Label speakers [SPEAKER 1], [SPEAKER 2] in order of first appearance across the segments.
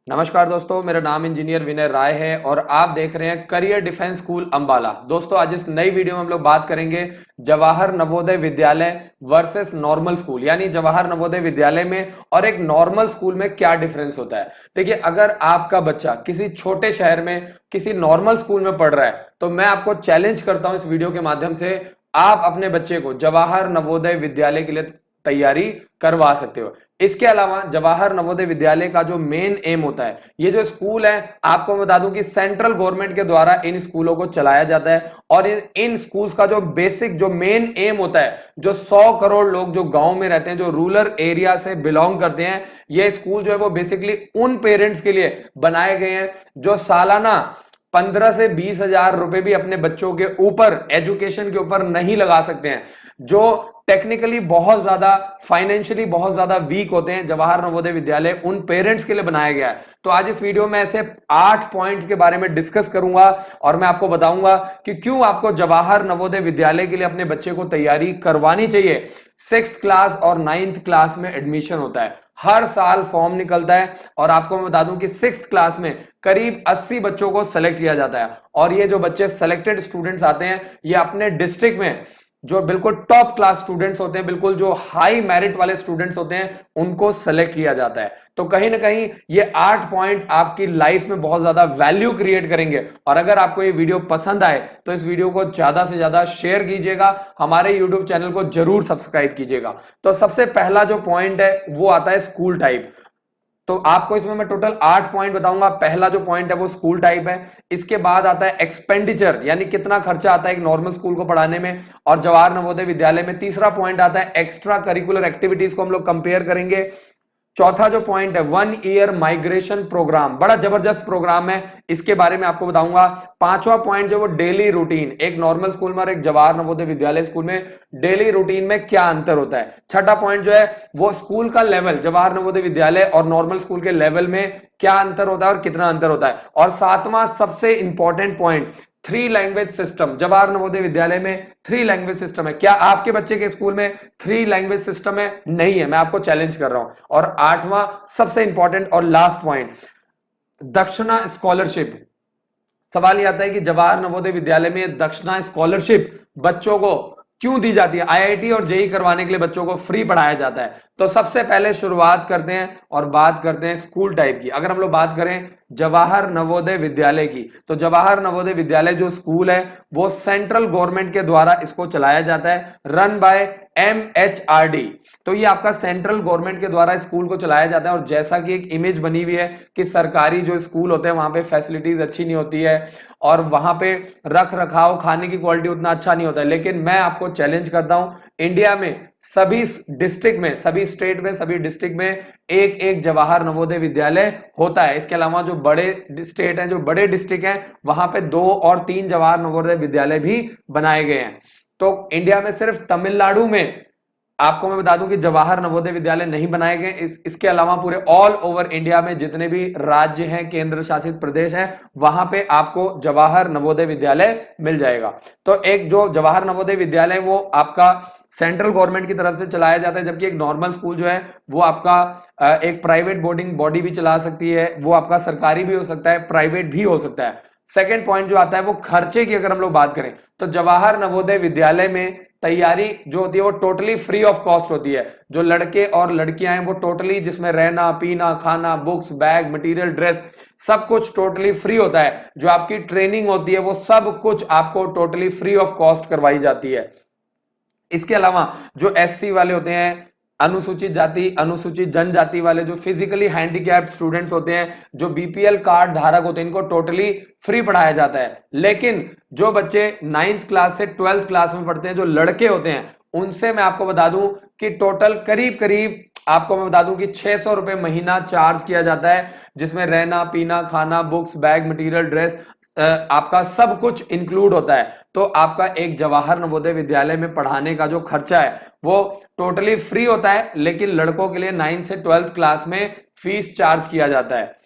[SPEAKER 1] नमस्कार दोस्तों, मेरा नाम इंजीनियर विनय राय है और आप देख रहे हैं करियर डिफेंस स्कूल अंबाला। दोस्तों, आज इस नई वीडियो में हम लोग बात करेंगे Jawahar Navodaya Vidyalaya versus normal school, यानी जवाहर नवोदय विद्यालय में और एक नॉर्मल स्कूल में क्या डिफरेंस होता है। देखिए, अगर आपका बच्चा किसी छोटे शहर में किसी नॉर्मल स्कूल में पढ़ रहा है तो मैं आपको चैलेंज करता हूं इस वीडियो के माध्यम से, आप अपने बच्चे को जवाहर नवोदय विद्यालय के लिए तैयारी करवा सकते हो। इसके अलावा जवाहर नवोदय विद्यालय का जो मेन एम होता है, ये जो स्कूल है आपको मैं बता दूं कि सेंट्रल गवर्नमेंट के द्वारा इन स्कूलों को चलाया जाता है और इन स्कूल्स का जो बेसिक जो मेन एम होता है, जो 100 करोड़ लोग जो गांव में रहते हैं, जो रूरल एरिया से बिलोंग करते हैं, ये स्कूल जो है वो बेसिकली उन पेरेंट्स के लिए बनाए गए हैं जो सालाना 15 से 20 हजार रुपए भी अपने बच्चों के ऊपर एजुकेशन के ऊपर नहीं लगा सकते हैं, जो टेक्निकली बहुत ज्यादा फाइनेंशियली बहुत ज्यादा वीक होते हैं। जवाहर नवोदय विद्यालय उन पेरेंट्स के लिए बनाया गया है। तो आज इस वीडियो में ऐसे 8 पॉइंट्स के बारे में डिस्कस करूंगा और मैं आपको बताऊंगा कि क्यों आपको जवाहर नवोदय विद्यालय के लिए अपने बच्चे को तैयारी करवानी चाहिए। 6th क्लास और 9th क्लास में एडमिशन होता है, हर साल फॉर्म निकलता है और आपको मैं बता दूं कि 6th क्लास में करीब 80 बच्चों को सेलेक्ट किया जाता है और ये जो बच्चे सेलेक्टेड स्टूडेंट्स आते हैं, ये अपने डिस्ट्रिक्ट में जो बिल्कुल टॉप क्लास स्टूडेंट्स होते हैं, बिल्कुल जो हाई मेरिट वाले स्टूडेंट्स होते हैं, उनको सेलेक्ट किया जाता है। तो कहीं ना कहीं ये 8 पॉइंट आपकी लाइफ में बहुत ज्यादा वैल्यू क्रिएट करेंगे और अगर आपको ये वीडियो पसंद आए तो इस वीडियो को ज्यादा से ज्यादा शेयर कीजिएगा, हमारे यूट्यूब चैनल को जरूर सब्सक्राइब कीजिएगा। तो सबसे पहला जो पॉइंट है वो आता है स्कूल टाइप। तो आपको इसमें मैं टोटल 8 पॉइंट बताऊंगा। पहला जो पॉइंट है वो स्कूल टाइप है, इसके बाद आता है एक्सपेंडिचर, यानी कितना खर्चा आता है एक नॉर्मल स्कूल को पढ़ाने में और जवाहर नवोदय विद्यालय में। तीसरा पॉइंट आता है एक्स्ट्रा करिकुलर एक्टिविटीज को हम लोग कंपेयर करेंगे। चौथा जो पॉइंट है 1 ईयर माइग्रेशन प्रोग्राम, बड़ा जबरदस्त प्रोग्राम है, इसके बारे में आपको बताऊंगा। पांचवा पॉइंट जो वो डेली रूटीन, एक नॉर्मल स्कूल में और एक जवाहर नवोदय विद्यालय स्कूल में डेली रूटीन में क्या अंतर होता है। छठा पॉइंट जो है वो स्कूल का लेवल, जवाहर नवोदय विद्यालय और नॉर्मल स्कूल के लेवल में क्या अंतर होता है और कितना अंतर होता है। और सातवां सबसे important point 3 language system. Jawahar Navodaya Vidyalaya में 3 लैंग्वेज सिस्टम है। क्या आपके बच्चे के स्कूल में 3 लैंग्वेज सिस्टम है? नहीं है, मैं आपको चैलेंज कर रहा हूं। और आठवां सबसे इंपॉर्टेंट और लास्ट पॉइंट, दक्षिणा स्कॉलरशिप। सवाल यह आता है कि जवाहर नवोदय विद्यालय में दक्षिणा स्कॉलरशिप बच्चों को क्यों दी जाती है? आईआईटी और जेई करवाने के लिए बच्चों को फ्री पढ़ाया जाता है। तो सबसे पहले शुरुआत करते हैं और बात करते हैं स्कूल टाइप की। अगर हम लोग बात करें जवाहर नवोदय विद्यालय की, तो जवाहर नवोदय विद्यालय जो स्कूल है वो सेंट्रल गवर्नमेंट के द्वारा इसको चलाया जाता है, रन बाय MHRD। तो ये आपका सेंट्रल गवर्नमेंट के द्वारा स्कूल को चलाया जाता है और जैसा कि एक इमेज बनी हुई है कि सरकारी जो स्कूल होते हैं वहां पे फैसिलिटीज अच्छी नहीं होती है और वहां पे रख रखाव, खाने की क्वालिटी उतना अच्छा नहीं होता है। लेकिन मैं आपको चैलेंज करता हूं, इंडिया में सभी डिस्ट्रिक्ट में, सभी स्टेट में, सभी डिस्ट्रिक्ट में एक एक जवाहर नवोदय विद्यालय होता है। इसके अलावा जो बड़े स्टेट हैं, जो बड़े डिस्ट्रिक्ट हैं, वहां पे 2 और 3 जवाहर नवोदय विद्यालय भी बनाए गए हैं। तो इंडिया में सिर्फ तमिलनाडु में आपको मैं बता दूं कि जवाहर नवोदय विद्यालय नहीं बनाए गए। इसके अलावा पूरे ऑल ओवर इंडिया में जितने भी राज्य हैं, केंद्र शासित प्रदेश हैं, वहां पे आपको जवाहर नवोदय विद्यालय मिल जाएगा। तो एक जो जवाहर नवोदय विद्यालय वो आपका सेंट्रल गवर्नमेंट की तरफ से चलाया जाता है, जबकि एक नॉर्मल स्कूल जो है वो आपका एक प्राइवेट बोर्डिंग बॉडी भी चला सकती है। वो आपका सरकारी भी हो सकता है, प्राइवेट भी हो सकता है। सेकेंड पॉइंट जो आता है वो खर्चे की अगर हम लोग बात करें तो जवाहर नवोदय विद्यालय में तैयारी जो होती है वो टोटली फ्री ऑफ कॉस्ट होती है। जो लड़के और लड़कियां हैं वो टोटली, जिसमें रहना, पीना, खाना, बुक्स, बैग, मटेरियल, ड्रेस, सब कुछ टोटली फ्री होता है। जो आपकी ट्रेनिंग होती है वो सब कुछ आपको टोटली फ्री ऑफ कॉस्ट करवाई जाती है। इसके अलावा जो SC वाले होते हैं, अनुसूचित जाति, अनुसूचित जनजाति वाले, जो फिजिकली हैंडीकैप्ड स्टूडेंट्स होते हैं, जो BPL कार्ड धारक होते हैं, इनको टोटली फ्री पढ़ाया जाता है। लेकिन जो बच्चे 9th क्लास से 12th क्लास में पढ़ते हैं, जो लड़के होते हैं, उनसे मैं आपको बता दूं कि टोटल करीब करीब आपको मैं बता दूं कि 600 रुपए महीना चार्ज किया जाता है, जिसमें रहना, पीना, खाना, बुक्स, बैग, मटेरियल, ड्रेस, आपका सब कुछ इंक्लूड होता है। तो आपका एक जवाहर नवोदय विद्यालय में पढ़ाने का जो खर्चा है वो टोटली फ्री होता है, लेकिन लड़कों के लिए 9th से 12th क्लास में फीस चार्ज किया जाता है।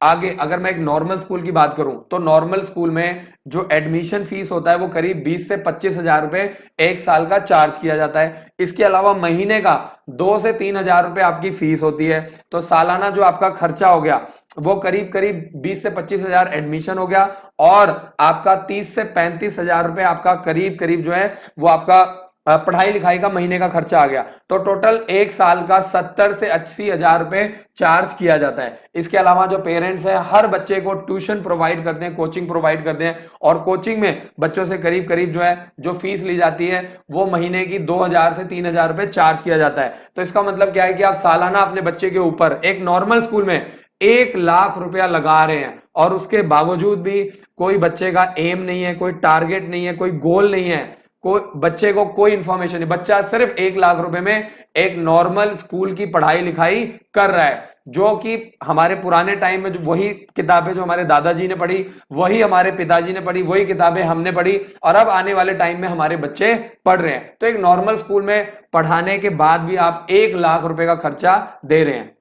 [SPEAKER 1] आगे अगर मैं एक नॉर्मल स्कूल की बात करूं तो नॉर्मल स्कूल में जो एडमिशन फीस होता है वो करीब 20 से 25 हजार रुपए एक साल का चार्ज किया जाता है। इसके अलावा महीने का 2 से 3 हजार रुपए आपकी फीस होती है। तो सालाना जो आपका खर्चा हो गया वो करीब करीब 20 से 25 हजार एडमिशन हो गया, और आपका 30 से 35 हजार रुपए आपका करीब करीब जो है वो आपका पढ़ाई लिखाई का महीने का खर्चा आ गया। तो टोटल एक साल का 70 से 80 हजार रुपए चार्ज किया जाता है। इसके अलावा जो पेरेंट्स हैं हर बच्चे को ट्यूशन प्रोवाइड करते हैं, कोचिंग प्रोवाइड करते हैं, और कोचिंग में बच्चों से करीब करीब जो है जो फीस ली जाती है वो महीने की 2000 से 3000 रुपए चार्ज किया जाता है। तो इसका मतलब क्या है कि आप सालाना अपने बच्चे के ऊपर एक नॉर्मल स्कूल में 1 लाख रुपया लगा रहे हैं, और उसके बावजूद भी कोई बच्चे का एम नहीं है, कोई टारगेट नहीं है, कोई गोल नहीं है, कोई बच्चे को कोई इंफॉर्मेशन नहीं, बच्चा सिर्फ 1 लाख रुपए में एक नॉर्मल स्कूल की पढ़ाई लिखाई कर रहा है। जो कि हमारे पुराने टाइम में जो वही किताबें जो हमारे दादाजी ने पढ़ी, वही हमारे पिताजी ने पढ़ी, वही किताबें हमने पढ़ी, और अब आने वाले टाइम में हमारे बच्चे पढ़ रहे हैं। तो एक नॉर्मल स्कूल में पढ़ाने के बाद भी आप 1 लाख रुपए का खर्चा दे रहे हैं।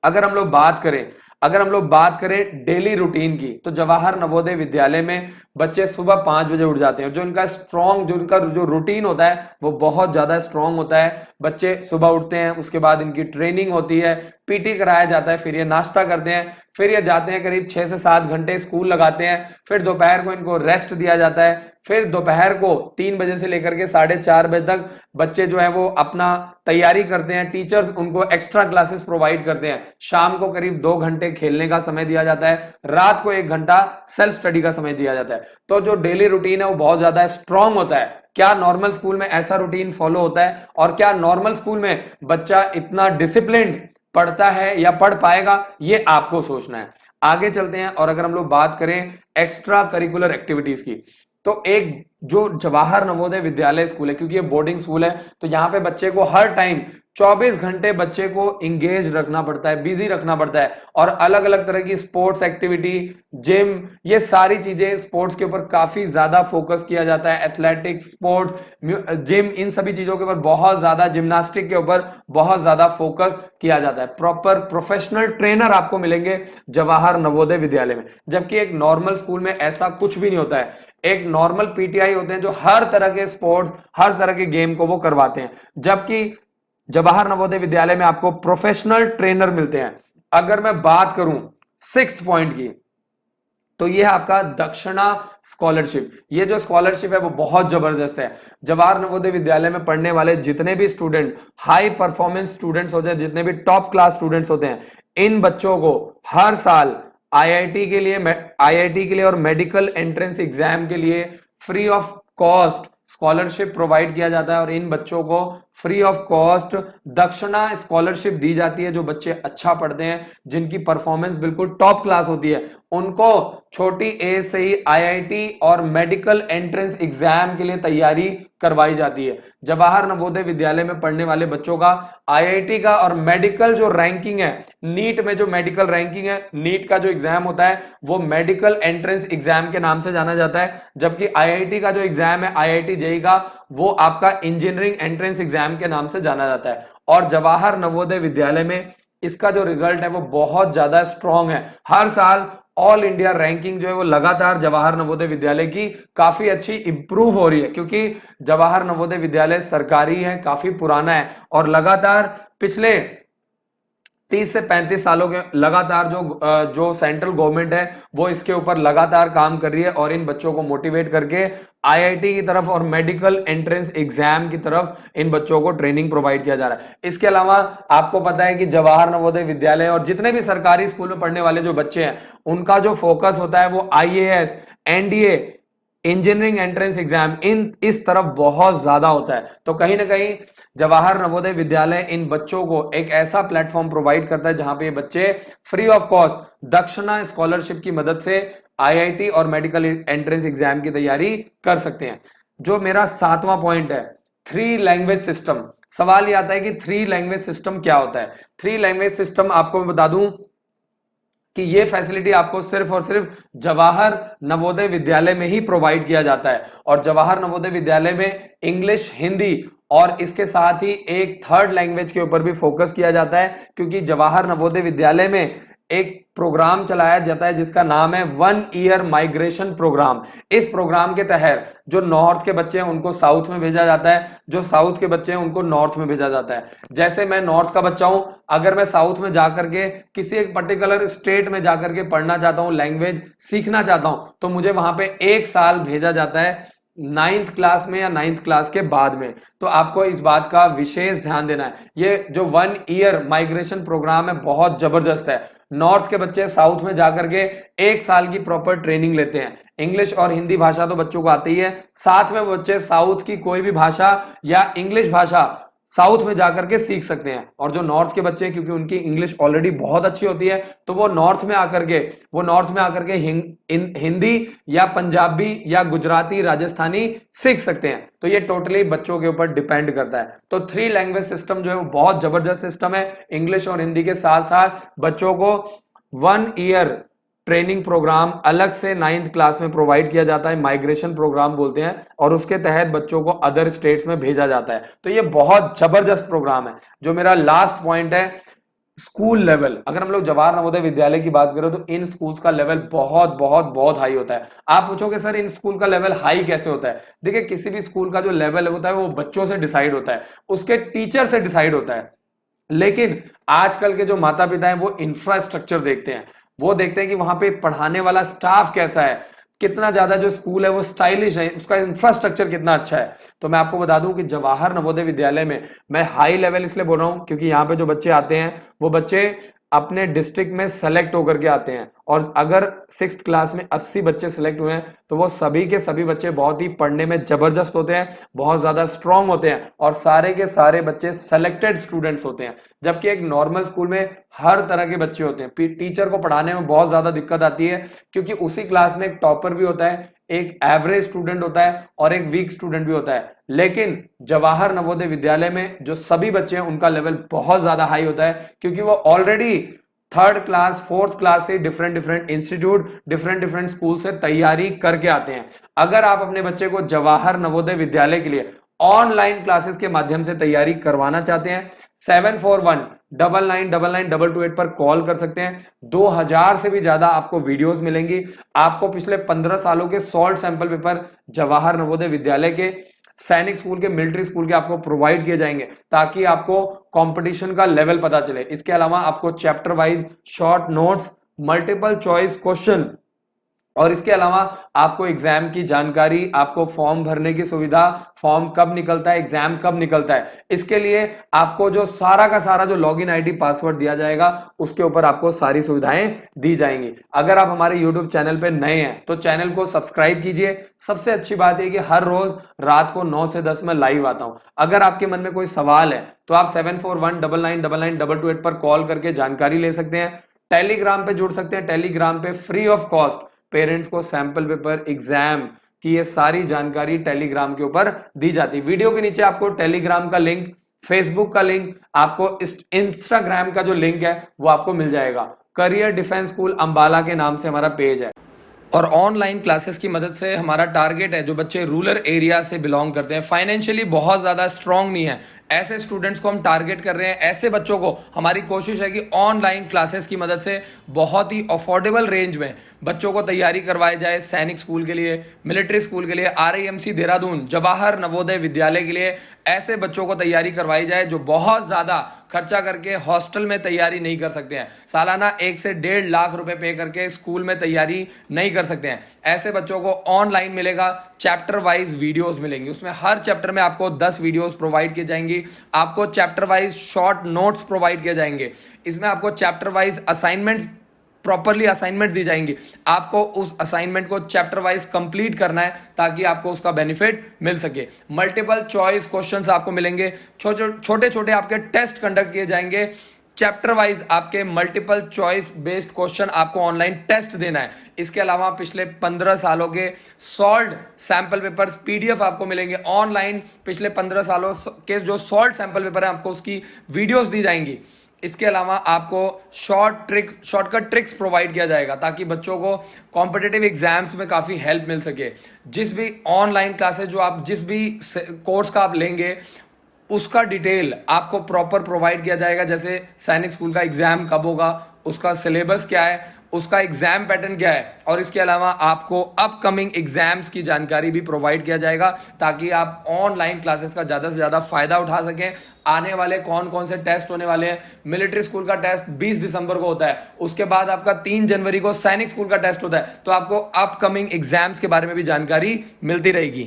[SPEAKER 1] अगर हम लोग बात करें डेली रूटीन की, तो जवाहर नवोदय विद्यालय में बच्चे सुबह 5 बजे उठ जाते हैं। जो इनका जो रूटीन होता है वो बहुत ज्यादा स्ट्रांग होता है। बच्चे सुबह उठते हैं, उसके बाद इनकी ट्रेनिंग होती है, पीटी कराया जाता है, फिर ये नाश्ता करते हैं, फिर ये जाते हैं, करीब 6 से 7 घंटे स्कूल लगाते हैं, फिर दोपहर को इनको रेस्ट दिया जाता है, फिर दोपहर को 3 बजे से लेकर के 4:30 बजे तक बच्चे जो है वो अपना तैयारी करते हैं। टीचर्स उनको एक्स्ट्रा क्लासेस प्रोवाइड करते हैं। शाम को करीब 2 घंटे खेलने का समय दिया जाता है, रात को 1 घंटा सेल्फ स्टडी का समय दिया जाता है। तो जो डेली रूटीन है वो बहुत ज्यादा स्ट्रांग होता है। क्या नॉर्मल स्कूल में ऐसा रूटीन फॉलो होता है, और क्या नॉर्मल स्कूल में बच्चा इतना डिसिप्लिन पढ़ता है या पढ़ पाएगा, ये आपको सोचना है। आगे चलते हैं, और अगर हम लोग बात करें एक्स्ट्रा करिकुलर एक्टिविटीज की, तो एक जो जवाहर नवोदय विद्यालय स्कूल है, क्योंकि ये बोर्डिंग स्कूल है, तो यहां पे बच्चे को हर टाइम 24 घंटे बच्चे को इंगेज रखना पड़ता है, बिजी रखना पड़ता है, और अलग अलग तरह की स्पोर्ट्स एक्टिविटी, जिम, ये सारी चीजें, स्पोर्ट्स के ऊपर काफी ज्यादा फोकस किया जाता है। एथलेटिक्स, स्पोर्ट्स, जिम, इन सभी चीजों के ऊपर बहुत ज्यादा, जिम्नास्टिक के ऊपर बहुत ज्यादा फोकस किया जाता है। प्रॉपर प्रोफेशनल ट्रेनर आपको मिलेंगे जवाहर नवोदय विद्यालय में, जबकि एक नॉर्मल स्कूल में ऐसा कुछ भी नहीं होता है। एक नॉर्मल पीटीआई होते हैं जो हर तरह के स्पोर्ट्स, हर तरह के गेम को वो करवाते हैं, जबकि जवाहर नवोदय विद्यालय में आपको प्रोफेशनल ट्रेनर मिलते हैं। अगर मैं बात करूं 6th पॉइंट की, तो ये है आपका दक्षिणा स्कॉलरशिप। ये जो स्कॉलरशिप है वो बहुत जबरदस्त है। जवाहर नवोदय विद्यालय में पढ़ने वाले जितने भी स्टूडेंट हाई परफॉर्मेंस स्टूडेंट्स होते हैं, जितने भी टॉप क्लास स्टूडेंट्स होते हैं, इन बच्चों को हर साल आईआईटी के लिए और मेडिकल एंट्रेंस एग्जाम के लिए free of cost scholarship provide किया जाता है, और इन बच्चों को फ्री ऑफ कॉस्ट दक्षिणा स्कॉलरशिप दी जाती है। जो बच्चे अच्छा पढ़ते हैं, जिनकी परफॉर्मेंस बिल्कुल टॉप क्लास होती है, उनको छोटी एज से ही आईआईटी और मेडिकल एंट्रेंस एग्जाम के लिए तैयारी करवाई जाती है। जवाहर नवोदय विद्यालय में पढ़ने वाले बच्चों का आईआईटी का और मेडिकल जो रैंकिंग है, नीट में जो मेडिकल रैंकिंग है, नीट का जो एग्जाम होता है वो मेडिकल एंट्रेंस एग्जाम के नाम से जाना जाता है, जबकि आईआईटी का जो एग्जाम है, आईआईटी जेईई का, वो आपका इंजीनियरिंग एंट्रेंस एग्जाम के नाम से जाना जाता है। और जवाहर नवोदय विद्यालय में इसका जो रिजल्ट है वो बहुत ज्यादा स्ट्रांग है। हर साल ऑल इंडिया रैंकिंग जो है वो लगातार जवाहर नवोदय विद्यालय की काफी अच्छी इंप्रूव हो रही है, क्योंकि जवाहर नवोदय विद्यालय सरकारी है, काफी पुराना है, और लगातार पिछले 30 से 35 सालों के लगातार जो सेंट्रल गवर्नमेंट है वो इसके ऊपर लगातार काम कर रही है, और इन बच्चों को मोटिवेट करके आईआईटी की तरफ और मेडिकल एंट्रेंस एग्जाम की तरफ इन बच्चों को ट्रेनिंग प्रोवाइड किया जा रहा है। इसके अलावा आपको पता है कि जवाहर नवोदय विद्यालय और जितने भी सरकारी स्कूल में पढ़ने वाले जो बच्चे हैं, उनका जो फोकस होता है वो IAS, NDA, engineering entrance exam, इस तरफ बहुत ज्यादा होता है। तो कहीं ना कहीं जवाहर नवोदय विद्यालय इन बच्चों को एक ऐसा प्लेटफॉर्म प्रोवाइड करता है जहां पे बच्चे फ्री ऑफ कॉस्ट दक्षिणा स्कॉलरशिप की मदद से आईआईटी और मेडिकल एंट्रेंस एग्जाम की तैयारी कर सकते हैं। जो मेरा 7वां पॉइंट है, 3 लैंग्वेज सिस्टम। सवाल यह आता है कि 3 लैंग्वेज सिस्टम क्या होता है। 3 लैंग्वेज सिस्टम आपको मैं बता दूं कि ये फैसिलिटी आपको सिर्फ और सिर्फ जवाहर नवोदय विद्यालय में ही प्रोवाइड किया जाता है, और जवाहर नवोदय विद्यालय में इंग्लिश, हिंदी और इसके साथ ही एक 3rd लैंग्वेज के ऊपर भी फोकस किया जाता है, क्योंकि जवाहर नवोदय विद्यालय में एक प्रोग्राम चलाया जाता है जिसका नाम है 1 ईयर माइग्रेशन प्रोग्राम। इस प्रोग्राम के तहत जो नॉर्थ के बच्चे हैं उनको साउथ में भेजा जाता है, जो साउथ के बच्चे हैं उनको नॉर्थ में भेजा जाता है। जैसे मैं नॉर्थ का बच्चा हूं, अगर मैं साउथ में जाकर के किसी एक पर्टिकुलर स्टेट में जाकर के पढ़ना चाहता हूं, लैंग्वेज सीखना चाहता हूं, तो मुझे वहां पे 1 साल भेजा जाता है 9th क्लास में या 9th क्लास के बाद में। तो आपको इस बात का विशेष ध्यान देना है। ये जो 1 ईयर माइग्रेशन प्रोग्राम है बहुत जबरदस्त है। नॉर्थ के बच्चे साउथ में जाकर के 1 साल की प्रॉपर ट्रेनिंग लेते हैं। इंग्लिश और हिंदी भाषा तो बच्चों को आती है, साथ में बच्चे साउथ की कोई भी भाषा या इंग्लिश भाषा साउथ में जाकर के सीख सकते हैं। और जो नॉर्थ के बच्चे हैं, क्योंकि उनकी इंग्लिश ऑलरेडी बहुत अच्छी होती है, तो वो नॉर्थ में आकर के हिंदी या पंजाबी या गुजराती राजस्थानी सीख सकते हैं। तो ये टोटली बच्चों के ऊपर डिपेंड करता है। तो 3 लैंग्वेज सिस्टम जो है वो बहुत जबरदस्त सिस्टम है। इंग्लिश और हिंदी के साथ साथ बच्चों को 1 ईयर ट्रेनिंग प्रोग्राम अलग से 9th क्लास में प्रोवाइड किया जाता है, माइग्रेशन प्रोग्राम बोलते हैं, और उसके तहत बच्चों को अदर स्टेट्स में भेजा जाता है। तो ये बहुत जबरदस्त प्रोग्राम है। जो मेरा लास्ट पॉइंट है, स्कूल लेवल, अगर हम लोग जवाहर नवोदय विद्यालय की बात करें तो इन स्कूल्स का लेवल बहुत बहुत बहुत हाई होता है। आप पूछोगे सर इन स्कूल का लेवल हाई कैसे होता है? देखिए, किसी भी स्कूल का जो लेवल होता है वो बच्चों से डिसाइड होता है, उसके टीचर से डिसाइड होता है। लेकिन आजकल के जो माता पिता हैं वो इंफ्रास्ट्रक्चर देखते हैं, वो देखते हैं कि वहां पे पढ़ाने वाला स्टाफ कैसा है, कितना ज्यादा जो स्कूल है वो स्टाइलिश है, उसका इंफ्रास्ट्रक्चर कितना अच्छा है। तो मैं आपको बता दूं कि जवाहर नवोदय विद्यालय में मैं हाई लेवल इसलिए बोल रहा हूं क्योंकि यहाँ पे जो बच्चे आते हैं वो बच्चे अपने डिस्ट्रिक्ट में सेलेक्ट होकर के आते हैं। और अगर 6th क्लास में 80 बच्चे सेलेक्ट हुए हैं तो वो सभी के सभी बच्चे बहुत ही पढ़ने में जबरदस्त होते हैं, बहुत ज्यादा स्ट्रांग होते हैं, और सारे के सारे बच्चे सेलेक्टेड स्टूडेंट्स होते हैं। जबकि एक नॉर्मल स्कूल में हर तरह के बच्चे होते हैं। टीचर को पढ़ाने में बहुत ज्यादा दिक्कत आती है क्योंकि उसी क्लास में एक टॉपर भी होता है, एक एवरेज स्टूडेंट होता है और एक वीक स्टूडेंट भी होता है। लेकिन जवाहर नवोदय विद्यालय में जो सभी बच्चे हैं उनका लेवल बहुत ज्यादा हाई होता है क्योंकि वो already 3rd class 4th class से डिफरेंट इंस्टीट्यूट डिफरेंट स्कूल से तैयारी करके आते हैं। अगर आप अपने बच्चे को जवाहर नवोदय विद्यालय के लिए ऑनलाइन क्लासेस के माध्यम से तैयारी करवाना चाहते हैं, 7419999228 पर कॉल कर सकते हैं। 2000 से भी ज्यादा आपको वीडियोस मिलेंगी। आपको पिछले 15 सालों के solve sample paper Jawahar Navodaya Vidyalaya के, सैनिक स्कूल के, मिलिट्री स्कूल के आपको प्रोवाइड किए जाएंगे ताकि आपको कंपटीशन का लेवल पता चले। इसके अलावा आपको chapter wise short notes, multiple choice question, और इसके अलावा आपको एग्जाम की जानकारी, आपको फॉर्म भरने की सुविधा, फॉर्म कब निकलता है, एग्जाम कब निकलता है, इसके लिए आपको जो सारा का सारा जो लॉगिन आईडी पासवर्ड दिया जाएगा उसके ऊपर आपको सारी सुविधाएं दी जाएंगी। अगर आप हमारे यूट्यूब चैनल पे नए हैं तो चैनल को सब्सक्राइब कीजिए। सबसे अच्छी बात है कि हर रोज रात को 9 से 10 में लाइव आता हूं। अगर आपके मन में कोई सवाल है तो आप 7419999228 पर कॉल करके जानकारी ले सकते हैं। टेलीग्राम पे जुड़ सकते हैं। टेलीग्राम पे फ्री ऑफ कॉस्ट पेरेंट्स को सैंपल पेपर, एग्जाम की ये सारी जानकारी टेलीग्राम के ऊपर दी जाती है। वीडियो के नीचे आपको टेलीग्राम का लिंक, फेसबुक का लिंक, आपको इंस्टाग्राम का जो लिंक है वो आपको मिल जाएगा। करियर डिफेंस स्कूल अंबाला के नाम से हमारा पेज है। और ऑनलाइन क्लासेस की मदद से हमारा टारगेट है जो बच्चे रूरल एरिया से बिलोंग करते हैं, फाइनेंशियली बहुत ज्यादा स्ट्रांग नहीं है, ऐसे स्टूडेंट्स को हम टारगेट कर रहे हैं। ऐसे बच्चों को हमारी कोशिश है कि ऑनलाइन क्लासेस की मदद से बहुत ही अफोर्डेबल रेंज में बच्चों को तैयारी करवाई जाए। सैनिक स्कूल के लिए, मिलिट्री स्कूल के लिए, RIMC देहरादून, जवाहर नवोदय विद्यालय के लिए ऐसे बच्चों को तैयारी करवाई जाए जो बहुत ज्यादा खर्चा करके हॉस्टल में तैयारी नहीं कर सकते हैं, सालाना 1 से 1.5 लाख रुपए पे करके स्कूल में तैयारी नहीं कर सकते हैं। ऐसे बच्चों को ऑनलाइन मिलेगा, चैप्टर वाइज वीडियोस मिलेंगी, उसमें हर चैप्टर में आपको 10 वीडियोस प्रोवाइड की जाएंगी। आपको chapter wise short notes provide किए जाएंगे। इसमें आपको chapter wise assignment, properly assignment दी जाएंगी। आपको उस असाइनमेंट को चैप्टर वाइज कंप्लीट करना है ताकि आपको उसका बेनिफिट मिल सके। मल्टीपल चॉइस क्वेश्चंस आपको मिलेंगे, छोटे छोटे आपके टेस्ट कंडक्ट किए जाएंगे। चैप्टर वाइज आपके मल्टीपल चॉइस बेस्ड क्वेश्चन आपको ऑनलाइन टेस्ट देना है। इसके अलावा पिछले 15 सालों के सॉल्व सैंपल पेपर्स PDF आपको मिलेंगे ऑनलाइन। पिछले 15 सालों के जो सॉल्व सैंपल पेपर है आपको उसकी वीडियोस दी जाएंगी। इसके अलावा आपको शॉर्टकट ट्रिक्स प्रोवाइड किया जाएगा ताकि बच्चों को कॉम्पिटिटिव एग्जाम्स में काफी हेल्प मिल सके। जिस भी ऑनलाइन क्लासेस जो आप जिस भी कोर्स का आप लेंगे उसका डिटेल आपको प्रॉपर प्रोवाइड किया जाएगा। जैसे सैनिक स्कूल का एग्जाम कब होगा, उसका सिलेबस क्या है, उसका एग्जाम पैटर्न क्या है, और इसके अलावा आपको अपकमिंग एग्जाम्स की जानकारी भी प्रोवाइड किया जाएगा ताकि आप ऑनलाइन क्लासेस का ज्यादा से ज्यादा फायदा उठा सकें। आने वाले कौन कौन से टेस्ट होने वाले हैं, मिलिट्री स्कूल का टेस्ट 20 दिसंबर को होता है, उसके बाद आपका 3 जनवरी को सैनिक स्कूल का टेस्ट होता है, तो आपको अपकमिंग एग्जाम्स के बारे में भी जानकारी मिलती रहेगी।